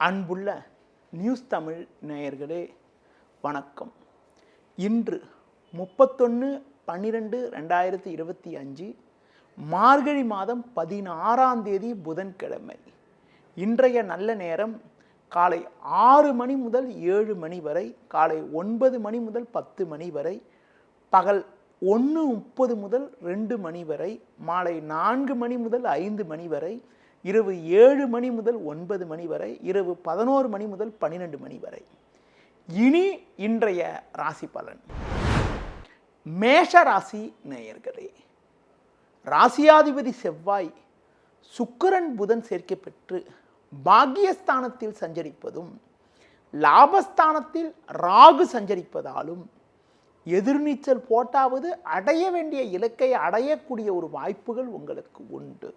அன்புள்ள நியூஸ் தமிழ் நேயர்களே வணக்கம். இன்று 31/12/2025 மார்கழி மாதம் 16ஆம் தேதி புதன்கிழமை. இன்றைய நல்ல நேரம் காலை 6 மணி முதல் 7 மணி வரை, காலை 9 மணி முதல் 10 மணி வரை, பகல் 1:30 முதல் 2 மணி வரை, மாலை 4 மணி முதல் 5 மணி வரை, இரவு 7 மணி முதல் 9 மணி வரை, இரவு 11 மணி முதல் 12 மணி வரை. இனி இன்றைய ராசி பலன். மேஷ ராசி நேயர்களே, ராசியாதிபதி செவ்வாய் சுக்கிரன் புதன் சேர்க்கை பெற்று பாக்கியஸ்தானத்தில் சஞ்சரிப்பதும் லாபஸ்தானத்தில் ராகு சஞ்சரிப்பதாலும் எதிர்நீச்சல் போட்டாவது அடைய வேண்டிய இலக்கை அடையக்கூடிய ஒரு வாய்ப்புகள் உங்களுக்கு உண்டு.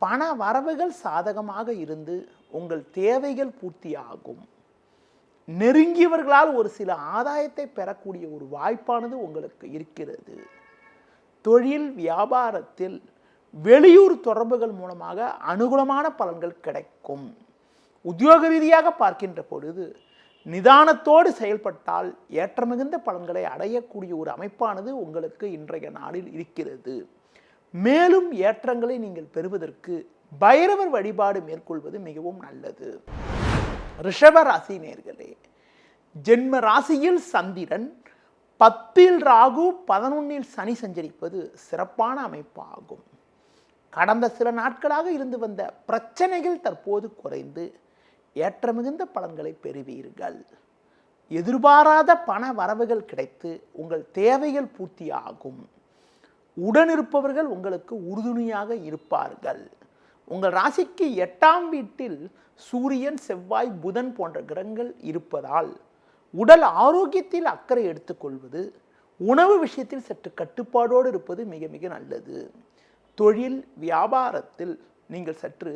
பண வரவுகள் சாதகமாக இருந்து உங்கள் தேவைகள் பூர்த்தியாகும். நெருங்கியவர்களால் ஒரு சில ஆதாயத்தை பெறக்கூடிய ஒரு வாய்ப்பானது உங்களுக்கு இருக்கிறது. தொழில் வியாபாரத்தில் வெளியூர் தொடர்புகள் மூலமாக அனுகூலமான பலன்கள் கிடைக்கும். உத்தியோக ரீதியாக பார்க்கின்ற பொழுது நிதானத்தோடு செயல்பட்டால் ஏற்றமிகுந்த பலன்களை அடையக்கூடிய ஒரு அமைப்பானது உங்களுக்கு இன்றைய நாளில் இருக்கிறது. மேலும் ஏற்றங்களை நீங்கள் பெறுவதற்கு பைரவர் வழிபாடு மேற்கொள்வது மிகவும் நல்லது. ரிஷப ராசி நேயர்களே, ஜென்ம ராசியில் சந்திரன், 10ல் ராகு, 11ல் சனி சஞ்சரிப்பது சிறப்பான அமைப்பாகும். கடந்த சில நாட்களாக இருந்து வந்த பிரச்சனைகள் தற்போது குறைந்து ஏற்றமிகுந்த பலன்களை பெறுவீர்கள். எதிர்பாராத பண வரவுகள் கிடைத்து உங்கள் தேவைகள் பூர்த்தியாகும். உடனிருப்பவர்கள் உங்களுக்கு உறுதுணையாக இருப்பார்கள். உங்கள் ராசிக்கு 8ஆம் வீட்டில் சூரியன், செவ்வாய், புதன் போன்ற கிரகங்கள் இருப்பதால் உடல் ஆரோக்கியத்தில் அக்கறை எடுத்துக்கொள்வது, உணவு விஷயத்தில் சற்று கட்டுப்பாடோடு இருப்பது மிக மிக நல்லது. தொழில் வியாபாரத்தில் நீங்கள் சற்று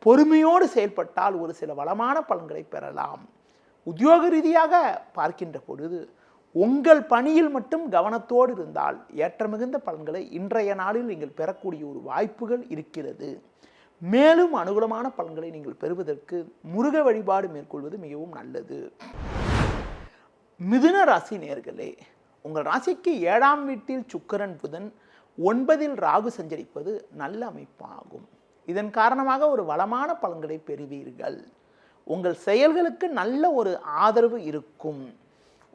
பொறுமையோடு செயல்பட்டால் ஒரு சில வளமான பலன்களை பெறலாம். உத்தியோக ரீதியாக பார்க்கின்ற பொழுது உங்கள் பணியில் மட்டும் கவனத்தோடு இருந்தால் ஏற்றமிகுந்த பலன்களை இன்றைய நாளில் நீங்கள் பெறக்கூடிய ஒரு வாய்ப்புகள் இருக்கிறது. மேலும் அனுகூலமான பலன்களை நீங்கள் பெறுவதற்கு முருக வழிபாடு மேற்கொள்வது மிகவும் நல்லது. மிதுன ராசி நேயர்களே, உங்கள் ராசிக்கு 7ஆம் வீட்டில் சுக்கிரன் புதன், 9ல் ராகு சஞ்சரிப்பது நல்ல அமைப்பாகும். இதன் காரணமாக ஒரு வளமான பலன்களை பெறுவீர்கள். உங்கள் செயல்களுக்கு நல்ல ஒரு ஆதரவு இருக்கும்.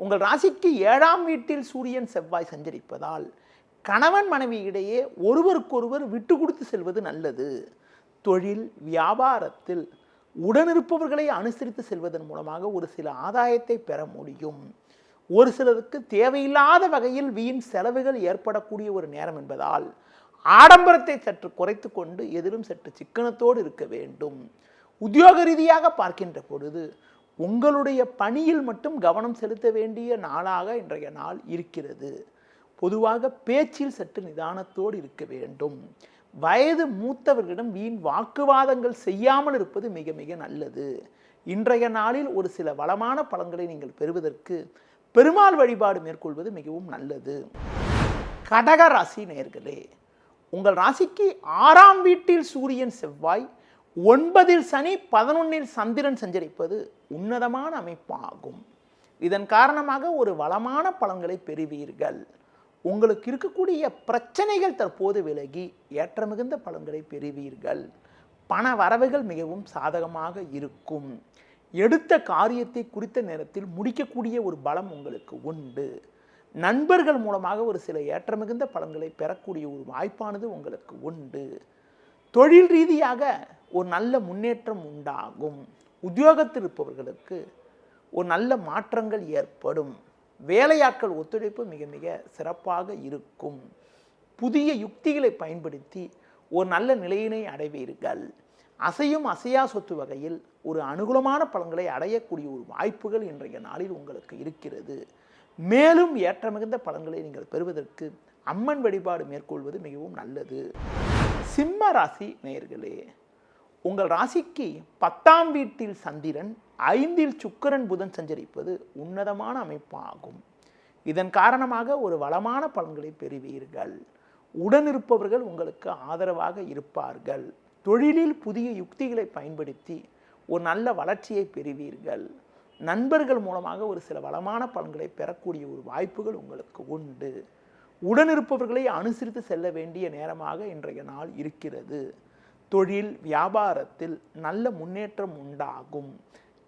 உங்கள் ராசிக்கு 7ஆம் வீட்டில் சூரியன், செவ்வாய் சஞ்சரிப்பதால் கணவன் மனைவி இடையே ஒருவருக்கொருவர் விட்டு கொடுத்து செல்வது நல்லது. தொழில் வியாபாரத்தில் உடனிருப்பவர்களை அனுசரித்து செல்வதன் மூலமாக ஒரு சில ஆதாயத்தை பெற முடியும். ஒரு சிலருக்கு தேவையில்லாத வகையில் வீண் செலவுகள் ஏற்படக்கூடிய ஒரு நேரம் என்பதால் ஆடம்பரத்தை சற்று குறைத்து கொண்டு எதிலும் சற்று சிக்கனத்தோடு இருக்க வேண்டும். உத்தியோக ரீதியாக பார்க்கின்ற பொழுது உங்களுடைய பணியில் மட்டும் கவனம் செலுத்த வேண்டிய நாளாக இன்றைய நாள் இருக்கிறது. பொதுவாக பேச்சில் சற்று நிதானத்தோடு இருக்க வேண்டும். வயது மூத்தவர்களிடம் வீண் வாக்குவாதங்கள் செய்யாமல் இருப்பது மிக மிக நல்லது. இன்றைய நாளில் ஒரு சில வளமான பலன்களை நீங்கள் பெறுவதற்கு பெருமாள் வழிபாடு மேற்கொள்வது மிகவும் நல்லது. கடக ராசி நேயர்களே, உங்கள் ராசிக்கு 6ஆம் வீட்டில் சூரியன், செவ்வாய், 9ல் சனி, 11ல் சந்திரன் சஞ்சரிப்பது உன்னதமான அமைப்பாகும். இதன் காரணமாக ஒரு வளமான பலன்களை பெறுவீர்கள். உங்களுக்கு இருக்கக்கூடிய பிரச்சனைகள் தற்போது விலகி ஏற்றமிகுந்த பலன்களை பெறுவீர்கள். பண வரவுகள் மிகவும் சாதகமாக இருக்கும். எடுத்த காரியத்தை குறித்த நேரத்தில் முடிக்கக்கூடிய ஒரு பலம் உங்களுக்கு உண்டு. நண்பர்கள் மூலமாக ஒரு சில ஏற்றமிகுந்த பலன்களை பெறக்கூடிய ஒரு வாய்ப்பானது உங்களுக்கு உண்டு. தொழில் ரீதியாக ஒரு நல்ல முன்னேற்றம் உண்டாகும். உத்தியோகத்தில் இருப்பவர்களுக்கு ஒரு நல்ல மாற்றங்கள் ஏற்படும். வேலையாட்கள் ஒத்துழைப்பு மிக மிக சிறப்பாக இருக்கும். புதிய யுக்திகளை பயன்படுத்தி ஒரு நல்ல நிலையினை அடைவீர்கள். அசையும் அசையா சொத்து வகையில் ஒரு அனுகூலமான பலன்களை அடையக்கூடிய ஒரு வாய்ப்புகள் இன்றைய நாளில் உங்களுக்கு இருக்கிறது. மேலும் ஏற்றமிகுந்த பலன்களை நீங்கள் பெறுவதற்கு அம்மன் வழிபாடு மேற்கொள்வது மிகவும் நல்லது. சிம்ம ராசி நேயர்களே, உங்கள் ராசிக்கு 10ஆம் வீட்டில் சந்திரன், 5ல் சுக்கிரன் புதன் சஞ்சரிப்பது உன்னதமான அமைப்பாகும். இதன் காரணமாக ஒரு வளமான பலன்களை பெறுவீர்கள். உடனிருப்பவர்கள் உங்களுக்கு ஆதரவாக இருப்பார்கள். தொழிலில் புதிய யுக்திகளை பயன்படுத்தி ஒரு நல்ல வளர்ச்சியை பெறுவீர்கள். நண்பர்கள் மூலமாக ஒரு சில வளமான பலன்களை பெறக்கூடிய ஒரு வாய்ப்புகள் உங்களுக்கு உண்டு. உடனிருப்பவர்களை அனுசரித்து செல்ல வேண்டிய நேரமாக இன்றைய நாள் இருக்கிறது. தொழில் வியாபாரத்தில் நல்ல முன்னேற்றம் உண்டாகும்.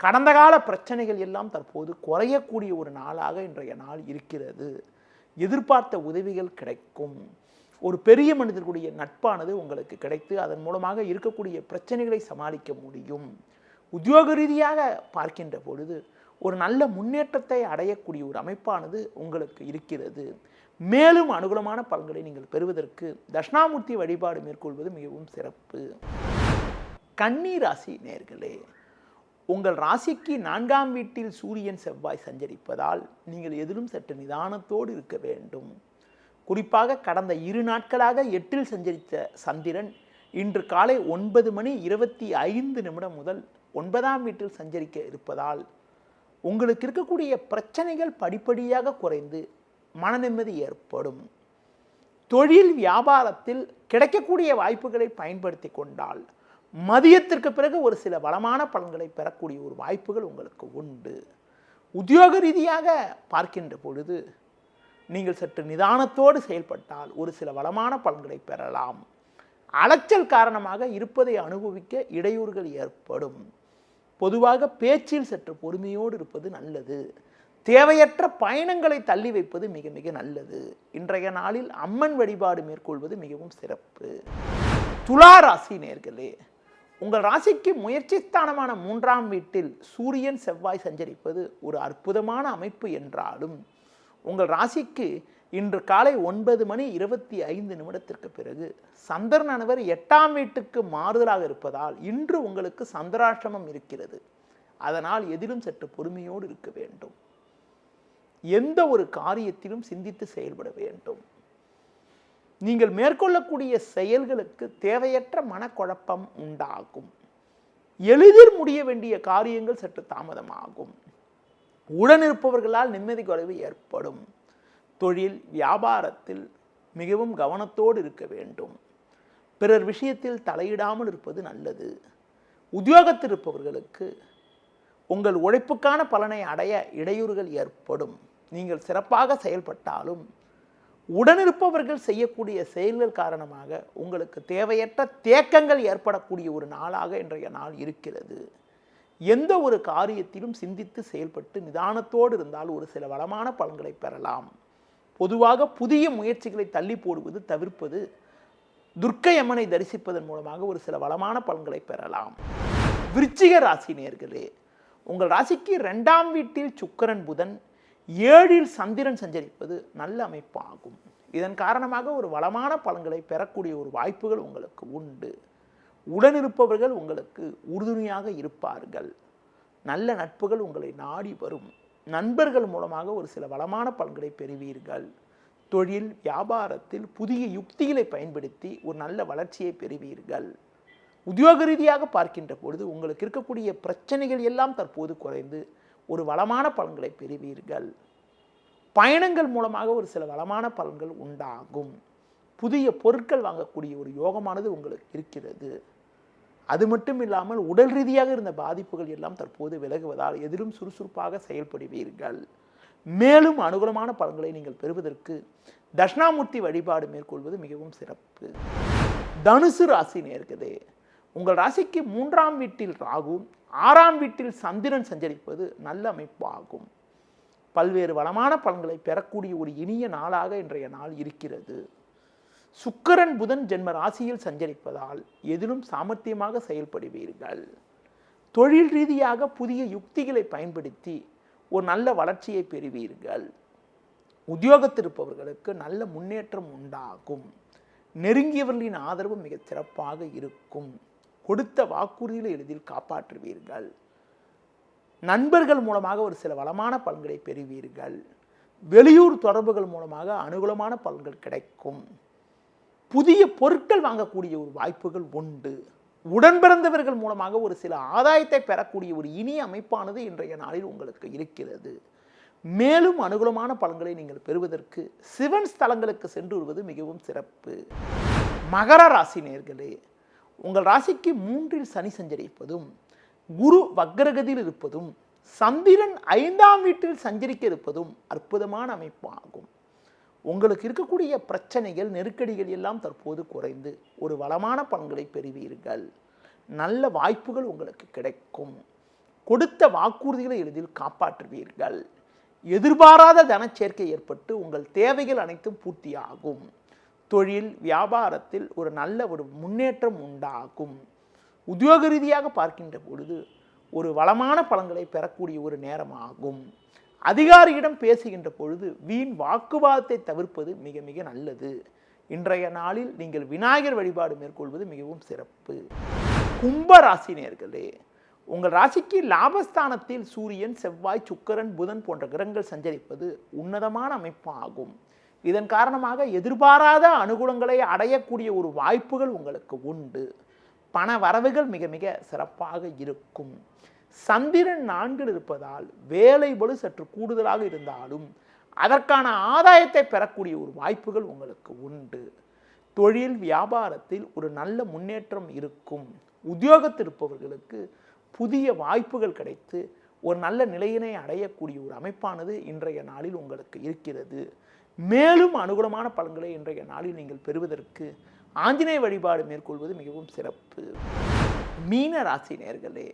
கடந்த கால பிரச்சனைகள் எல்லாம் தற்போது குறையக்கூடிய ஒரு நாளாக இன்றைய நாள் இருக்கிறது. எதிர்பார்த்த உதவிகள் கிடைக்கும். ஒரு பெரிய மனிதர்களுடைய நட்பானது உங்களுக்கு கிடைத்து அதன் மூலமாக இருக்கக்கூடிய பிரச்சனைகளை சமாளிக்க முடியும். உத்தியோக ரீதியாக பார்க்கின்ற பொழுது ஒரு நல்ல முன்னேற்றத்தை அடையக்கூடிய ஒரு அமைப்பானது உங்களுக்கு இருக்கிறது. மேலும் அனுகூலமான பலன்களை நீங்கள் பெறுவதற்கு தட்சிணாமூர்த்தி வழிபாடு மேற்கொள்வது மிகவும் சிறப்பு. கன்னி ராசி நேயர்களே, உங்கள் ராசிக்கு 4ஆம் வீட்டில் சூரியன் செவ்வாய் சஞ்சரிப்பதால் நீங்கள் எதிலும் சற்று நிதானத்தோடு இருக்க வேண்டும். குறிப்பாக கடந்த 2 நாட்களாக 8இல் சஞ்சரித்த சந்திரன் இன்று காலை 9:25 முதல் 9ஆம் வீட்டில் சஞ்சரிக்க இருப்பதால் உங்களுக்கு இருக்கக்கூடிய பிரச்சனைகள் படிப்படியாக குறைந்து மன நிம்மதி ஏற்படும். தொழில் வியாபாரத்தில் கிடைக்கக்கூடிய வாய்ப்புகளை பயன்படுத்தி கொண்டால் மதியத்திற்கு பிறகு ஒரு சில வளமான பலன்களை பெறக்கூடிய ஒரு வாய்ப்புகள் உங்களுக்கு உண்டு. உத்தியோக ரீதியாக பார்க்கின்ற பொழுது நீங்கள் சற்று நிதானத்தோடு செயல்பட்டால் ஒரு சில வளமான பலன்களை பெறலாம். அலைச்சல் காரணமாக இருப்பதை அனுபவிக்க இடையூறுகள் ஏற்படும். பொதுவாக பேச்சில் சற்று பொறுமையோடு இருப்பது நல்லது. தேவையற்ற பயணங்களை தள்ளி வைப்பது மிக மிக நல்லது. இன்றைய நாளில் அம்மன் வழிபாடு மேற்கொள்வது மிகவும் சிறப்பு. துலா ராசி நேயர்களே, உங்கள் ராசிக்கு முயற்சி ஸ்தானமான 3ஆம் வீட்டில் சூரியன் செவ்வாய் சஞ்சரிப்பது ஒரு அற்புதமான அமைப்பு என்றாலும் உங்கள் ராசிக்கு இன்று காலை 9:25 பிறகு சந்திரனானவர் 8ஆம் வீட்டுக்கு மாறுதலாக இருப்பதால் இன்று உங்களுக்கு சந்திராஷ்டமம் இருக்கிறது. அதனால் எதிலும் சற்று பொறுமையோடு இருக்க வேண்டும். எந்த ஒரு காரியத்திலும் சிந்தித்து செயல்பட வேண்டும். நீங்கள் மேற்கொள்ளக்கூடிய செயல்களுக்கு தேவையற்ற மனக்குழப்பம் உண்டாகும். எளிதில் முடிய வேண்டிய காரியங்கள் சற்று தாமதமாகும். உடனிருப்பவர்களால் நிம்மதி குறைவு ஏற்படும். தொழில் வியாபாரத்தில் மிகவும் கவனத்தோடு இருக்க வேண்டும். பிறர் விஷயத்தில் தலையிடாமல் இருப்பது நல்லது. உத்தியோகத்தில் இருப்பவர்களுக்கு உங்கள் உழைப்புக்கான பலனை அடைய இடையூறுகள் ஏற்படும். நீங்கள் சிறப்பாக செயல்பட்டாலும் உடனிருப்பவர்கள் செய்யக்கூடிய செயல்கள் காரணமாக உங்களுக்கு தேவையற்ற தேக்கங்கள் ஏற்படக்கூடிய ஒரு நாளாக இன்றைய நாள் இருக்கிறது. எந்த ஒரு காரியத்திலும் சிந்தித்து செயல்பட்டு நிதானத்தோடு இருந்தால் ஒரு சில வளமான பலன்களை பெறலாம். பொதுவாக புதிய முயற்சிகளை தள்ளி போடுவது தவிர்ப்பது, துர்க்கை அம்மனை தரிசிப்பதன் மூலமாக ஒரு சில வளமான பலன்களை பெறலாம். விருச்சிக ராசி நேயர்களே, உங்கள் ராசிக்கு 2ஆம் வீட்டில் சுக்கிரன் புதன் 7இல் சந்திரன் சஞ்சரிப்பது நல்ல அமைப்பாகும். இதன் காரணமாக ஒரு வளமான பலன்களை பெறக்கூடிய ஒரு வாய்ப்புகள் உங்களுக்கு உண்டு. உடனிருப்பவர்கள் உங்களுக்கு உறுதுணையாக இருப்பார்கள். நல்ல நட்புகள் உங்களை நாடி வரும். நண்பர்கள் மூலமாக ஒரு சில வளமான பலன்களை பெறுவீர்கள். தொழில் வியாபாரத்தில் புதிய யுக்திகளை பயன்படுத்தி ஒரு நல்ல வளர்ச்சியை பெறுவீர்கள். உத்தியோக ரீதியாக பார்க்கின்ற பொழுது உங்களுக்கு இருக்கக்கூடிய பிரச்சனைகள் எல்லாம் தற்போது குறைந்து ஒரு வளமான பலன்களை பெறுவீர்கள். பயணங்கள் மூலமாக ஒரு சில வளமான பலன்கள் உண்டாகும். புதிய பொருட்கள் வாங்கக்கூடிய ஒரு யோகமானது உங்களுக்கு இருக்கிறது. அது மட்டும் இல்லாமல் உடல் ரீதியாக இருந்த பாதிப்புகள் எல்லாம் தற்போது விலகுவதால் எதிலும் சுறுசுறுப்பாக செயல்படுவீர்கள். மேலும் அனுகூலமான பலன்களை நீங்கள் பெறுவதற்கு தட்சிணாமூர்த்தி வழிபாடு மேற்கொள்வது மிகவும் சிறப்பு. தனுசு ராசி நேயர்களே, உங்கள் ராசிக்கு 3ஆம் வீட்டில் ராகு 6ஆம் வீட்டில் சந்திரன் சஞ்சரிப்பது நல்ல அமைப்பாகும். பல்வேறு வளமான பலன்களை பெறக்கூடிய ஒரு இனிய நாளாக இன்றைய நாள் இருக்கிறது. சுக்கிரன் புதன் ஜென்ம ராசியில் சஞ்சரிப்பதால் எதிலும் சாமர்த்தியமாக செயல்படுவீர்கள். தொழில் ரீதியாக புதிய யுக்திகளை பயன்படுத்தி ஒரு நல்ல வளர்ச்சியை பெறுவீர்கள். உத்தியோகத்தில் இருப்பவர்களுக்கு நல்ல முன்னேற்றம் உண்டாகும். நெருங்கியவர்களின் ஆதரவு மிகச் சிறப்பாக இருக்கும். கொடுத்த வாக்குறுதிகளை எளிதில் காப்பாற்றுவீர்கள். நண்பர்கள் மூலமாக ஒரு சில வளமான பலன்களை பெறுவீர்கள். வெளியூர் தொடர்புகள் மூலமாக அனுகூலமான பலன்கள் கிடைக்கும். புதிய பொருட்கள் வாங்கக்கூடிய ஒரு வாய்ப்புகள் உண்டு. உடன் பிறந்தவர்கள் மூலமாக ஒரு சில ஆதாயத்தை பெறக்கூடிய ஒரு இனிய அமைப்பானது இன்றைய நாளில் உங்களுக்கு இருக்கிறது. மேலும் அனுகூலமான பலன்களை நீங்கள் பெறுவதற்கு சிவன் ஸ்தலங்களுக்கு சென்று வருவது மிகவும் சிறப்பு. மகர ராசி நேயர்களே, உங்கள் ராசிக்கு 3இல் சனி சஞ்சரிப்பதும் குரு வக்ரகதியில் இருப்பதும் சந்திரன் 5ஆம் வீட்டில் சஞ்சரிக்க இருப்பதும் அற்புதமான அமைப்பாகும். உங்களுக்கு இருக்கக்கூடிய பிரச்சனைகள் நெருக்கடிகள் எல்லாம் தற்போது குறைந்து ஒரு வளமான பலன்களை பெறுவீர்கள். நல்ல வாய்ப்புகள் உங்களுக்கு கிடைக்கும். கொடுத்த வாக்குறுதிகளை எளிதில் காப்பாற்றுவீர்கள். எதிர்பாராத தனச்சேர்க்கை ஏற்பட்டு உங்கள் தேவைகள் அனைத்தும் பூர்த்தியாகும். தொழில் வியாபாரத்தில் ஒரு நல்ல முன்னேற்றம் உண்டாகும். உத்தியோக ரீதியாக பார்க்கின்ற பொழுது ஒரு வளமான பலன்களை பெறக்கூடிய ஒரு நேரமாகும். அதிகாரியிடம் பேசுகின்ற பொழுது வீண் வாக்குவாதத்தை தவிர்ப்பது மிக மிக நல்லது. இன்றைய நாளில் நீங்கள் விநாயகர் வழிபாடு மேற்கொள்வது மிகவும் சிறப்பு. கும்ப ராசி நேயர்களே, உங்கள் ராசிக்கு லாபஸ்தானத்தில் சூரியன் செவ்வாய் சுக்கிரன் புதன் போன்ற கிரகங்கள் சஞ்சரிப்பது உன்னதமான அமைப்பாகும். இதன் காரணமாக எதிர்பாராத அனுகூலங்களை அடையக்கூடிய ஒரு வாய்ப்புகள் உங்களுக்கு உண்டு. பண வரவுகள் மிக மிக சிறப்பாக இருக்கும். சந்திரன் 4 இருப்பதால் வேலை பளு சற்று கூடுதலாக இருந்தாலும் அதற்கான ஆதாயத்தை பெறக்கூடிய ஒரு வாய்ப்புகள் உங்களுக்கு உண்டு. தொழில் வியாபாரத்தில் ஒரு நல்ல முன்னேற்றம் இருக்கும். உத்தியோகத்தில் இருப்பவர்களுக்கு புதிய வாய்ப்புகள் கிடைத்து ஒரு நல்ல நிலையினை அடையக்கூடிய ஒரு அமைப்பானது இன்றைய நாளில் உங்களுக்கு இருக்கிறது. மேலும் அனுகூலமான பலன்களை இன்றைய நாளில் நீங்கள் பெறுவதற்கு ஆஞ்சநேய வழிபாடு மேற்கொள்வது மிகவும் சிறப்பு. மீன ராசி நேயர்களே,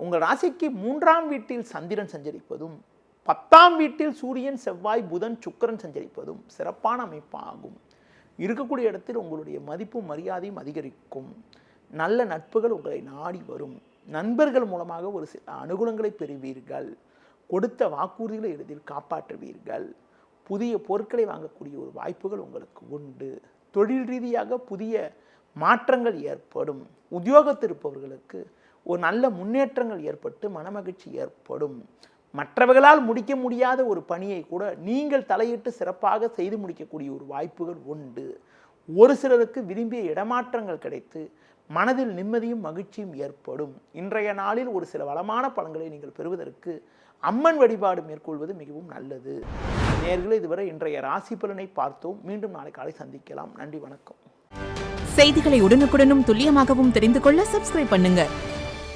உங்கள் ராசிக்கு 3ஆம் வீட்டில் சந்திரன் சஞ்சரிப்பதும் 10ஆம் வீட்டில் சூரியன் செவ்வாய் புதன் சுக்கிரன் சஞ்சரிப்பதும் சிறப்பான அமைப்பாகும். இருக்கக்கூடிய இடத்தில் உங்களுடைய மதிப்பும் மரியாதையும் அதிகரிக்கும். நல்ல நட்புகள் உங்களை நாடி வரும். நண்பர்கள் மூலமாக ஒரு சில அனுகூலங்களை பெறுவீர்கள். கொடுத்த வாக்குறுதிகளை எளிதில் காப்பாற்றுவீர்கள். புதிய பொருட்களை வாங்கக்கூடிய ஒரு வாய்ப்புகள் உங்களுக்கு உண்டு. தொழில் ரீதியாக புதிய மாற்றங்கள் ஏற்படும். உத்தியோகத்தில் இருப்பவர்களுக்கு ஒரு நல்ல முன்னேற்றங்கள் ஏற்பட்டு மனமகிழ்ச்சி ஏற்படும். மற்றவர்களால் முடிக்க முடியாத ஒரு பணியை கூட நீங்கள் தலையிட்டு சிறப்பாக செய்து முடிக்கக்கூடிய ஒரு வாய்ப்புகள் உண்டு. ஒரு சிலருக்கு விரும்பிய இடமாற்றங்கள் கிடைத்து மனதில் நிம்மதியும் மகிழ்ச்சியும் ஏற்படும். இன்றைய நாளில் ஒரு சில வளமான பலன்களை நீங்கள் பெறுவதற்கு அம்மன் வழிபாடு மேற்கொள்வது மிகவும் நல்லது. நேயர்களே, இதுவரை இன்றைய ராசி பலனை பார்த்தோம். மீண்டும் நாளை காலை சந்திக்கலாம். நன்றி, வணக்கம். செய்திகளை உடனுக்குடனும் துல்லியமாகவும் தெரிந்து கொள்ள சப்ஸ்கிரைப் பண்ணுங்க.